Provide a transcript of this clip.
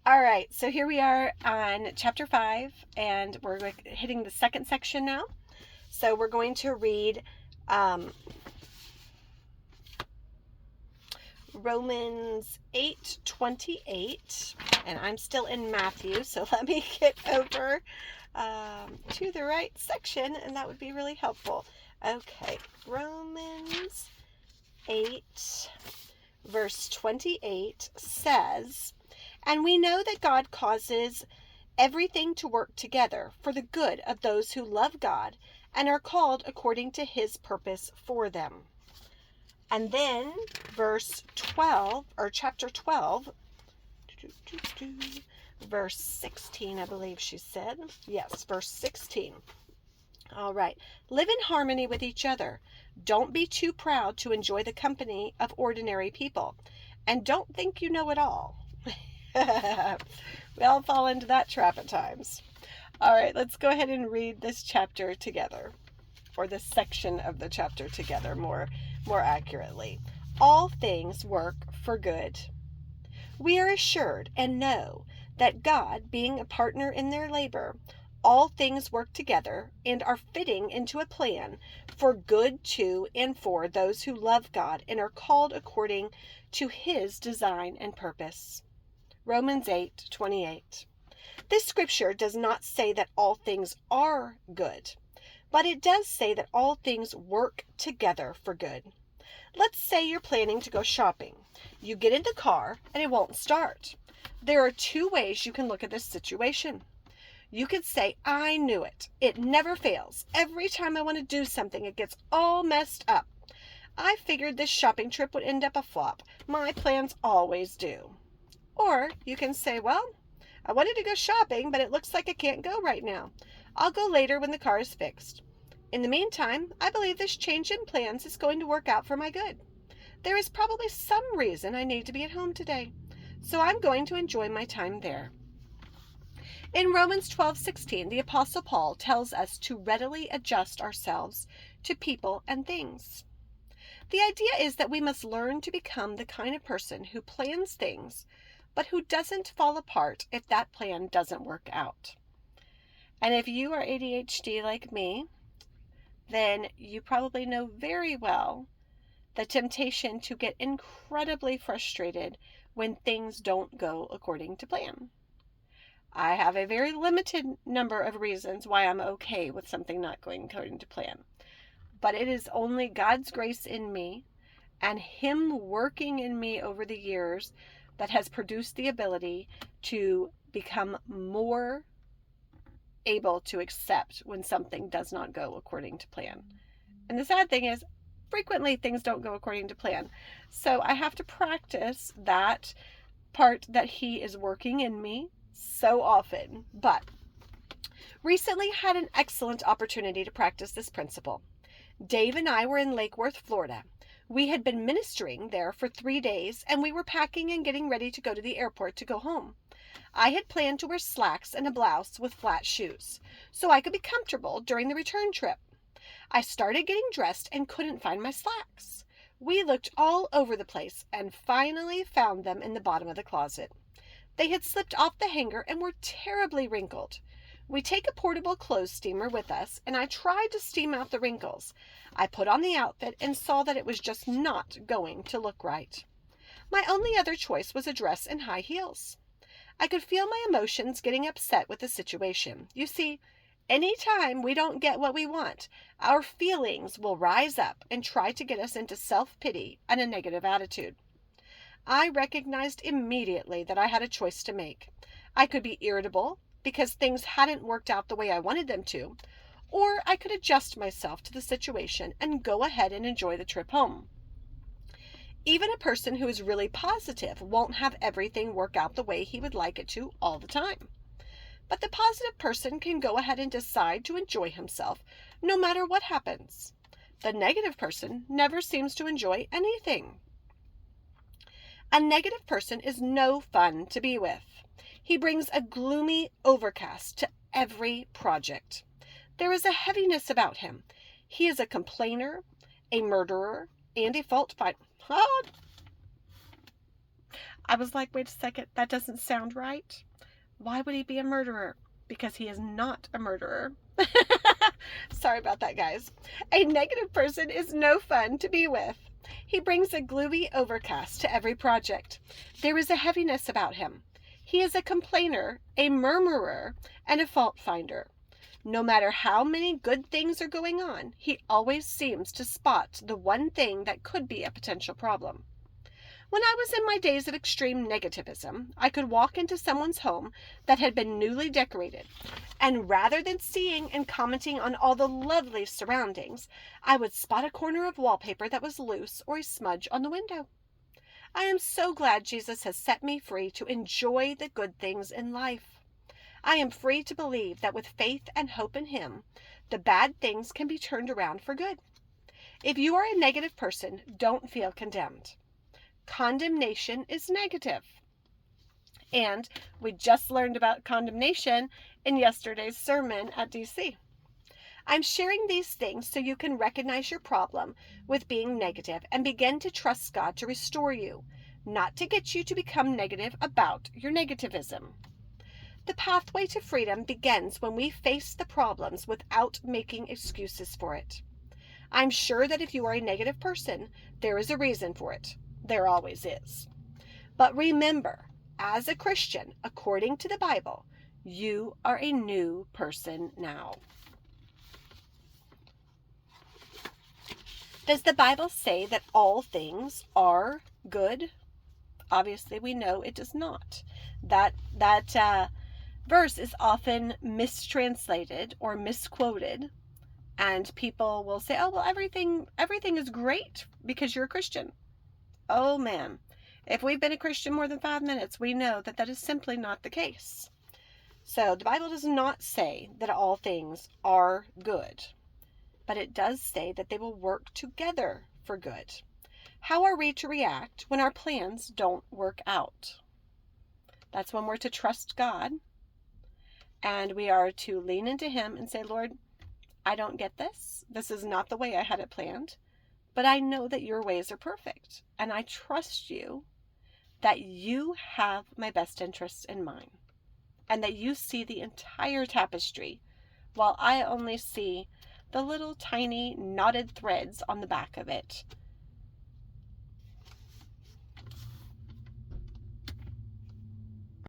All right, so here we are on chapter 5, and we're hitting the second section now. So we're going to read Romans 8:28, and I'm still in Matthew, so let me get over to the right section, and that would be really helpful. Okay, Romans 8, verse 28 says, "And we know that God causes everything to work together for the good of those who love God and are called according to his purpose for them." And then verse 12, or chapter 12, verse 16, I believe she said. Yes, verse 16. All right. "Live in harmony with each other. Don't be too proud to enjoy the company of ordinary people. And don't think you know it all." We all fall into that trap at times. All right, let's go ahead and read this chapter together, or this section of the chapter together more accurately. "All things work for good. We are assured and know that God, being a partner in their labor, all things work together and are fitting into a plan for good to and for those who love God and are called according to his design and purpose." Romans 8:28. This scripture does not say that all things are good, but it does say that all things work together for good. Let's say you're planning to go shopping. You get in the car and it won't start. There are two ways you can look at this situation. You could say, "I knew it. It never fails. Every time I want to do something, it gets all messed up. I figured this shopping trip would end up a flop. My plans always do." Or you can say, "Well, I wanted to go shopping, but it looks like I can't go right now. I'll go later when the car is fixed. In the meantime, I believe this change in plans is going to work out for my good. There is probably some reason I need to be at home today, so I'm going to enjoy my time there." In Romans 12:16, the Apostle Paul tells us to readily adjust ourselves to people and things. The idea is that we must learn to become the kind of person who plans things, but who doesn't fall apart if that plan doesn't work out. And if you are ADHD like me, then you probably know very well the temptation to get incredibly frustrated when things don't go according to plan. I have a very limited number of reasons why I'm okay with something not going according to plan. But it is only God's grace in me and him working in me over the years that has produced the ability to become more able to accept when something does not go according to plan. And the sad thing is, frequently things don't go according to plan. So I have to practice that part that he is working in me so often. But recently had an excellent opportunity to practice this principle. Dave and I were in Lake Worth, Florida. We had been ministering there for 3 days, and we were packing and getting ready to go to the airport to go home. I had planned to wear slacks and a blouse with flat shoes, so I could be comfortable during the return trip. I started getting dressed and couldn't find my slacks. We looked all over the place and finally found them in the bottom of the closet. They had slipped off the hanger and were terribly wrinkled. We take a portable clothes steamer with us, and I tried to steam out the wrinkles. I put on the outfit and saw that it was just not going to look right. My only other choice was a dress and high heels. I could feel my emotions getting upset with the situation. You see, anytime we don't get what we want, our feelings will rise up and try to get us into self-pity and a negative attitude. I recognized immediately that I had a choice to make. I could be irritable because things hadn't worked out the way I wanted them to, or I could adjust myself to the situation and go ahead and enjoy the trip home. Even a person who is really positive won't have everything work out the way he would like it to all the time. But the positive person can go ahead and decide to enjoy himself no matter what happens. The negative person never seems to enjoy anything. A negative person is no fun to be with. He brings a gloomy overcast to every project. There is a heaviness about him. He is a complainer, a murderer, and a fault finder. I was like, wait a second, that doesn't sound right. Why would he be a murderer? Because he is not a murderer. Sorry about that, guys. A negative person is no fun to be with. He brings a gloomy overcast to every project. There is a heaviness about him. He is a complainer, a murmurer, and a fault finder. No matter how many good things are going on, he always seems to spot the one thing that could be a potential problem. When I was in my days of extreme negativism, I could walk into someone's home that had been newly decorated, and rather than seeing and commenting on all the lovely surroundings, I would spot a corner of wallpaper that was loose or a smudge on the window. I am so glad Jesus has set me free to enjoy the good things in life. I am free to believe that with faith and hope in Him, the bad things can be turned around for good. If you are a negative person, don't feel condemned. Condemnation is negative. And we just learned about condemnation in yesterday's sermon at DC. I'm sharing these things so you can recognize your problem with being negative and begin to trust God to restore you, not to get you to become negative about your negativism. The pathway to freedom begins when we face the problems without making excuses for it. I'm sure that if you are a negative person, there is a reason for it. There always is. But remember, as a Christian, according to the Bible, you are a new person now. Does the Bible say that all things are good? Obviously, we know it does not. That verse is often mistranslated or misquoted, and people will say, "Oh, well, everything is great because you're a Christian." Oh man, if we've been a Christian more than 5 minutes, we know that that is simply not the case. So the Bible does not say that all things are good, but it does say that they will work together for good. How are we to react when our plans don't work out? That's when we're to trust God, and we are to lean into Him and say, Lord, I don't get this. This is not the way I had it planned. But I know that your ways are perfect, and I trust you that you have my best interests in mind, and that you see the entire tapestry, while I only see the little tiny knotted threads on the back of it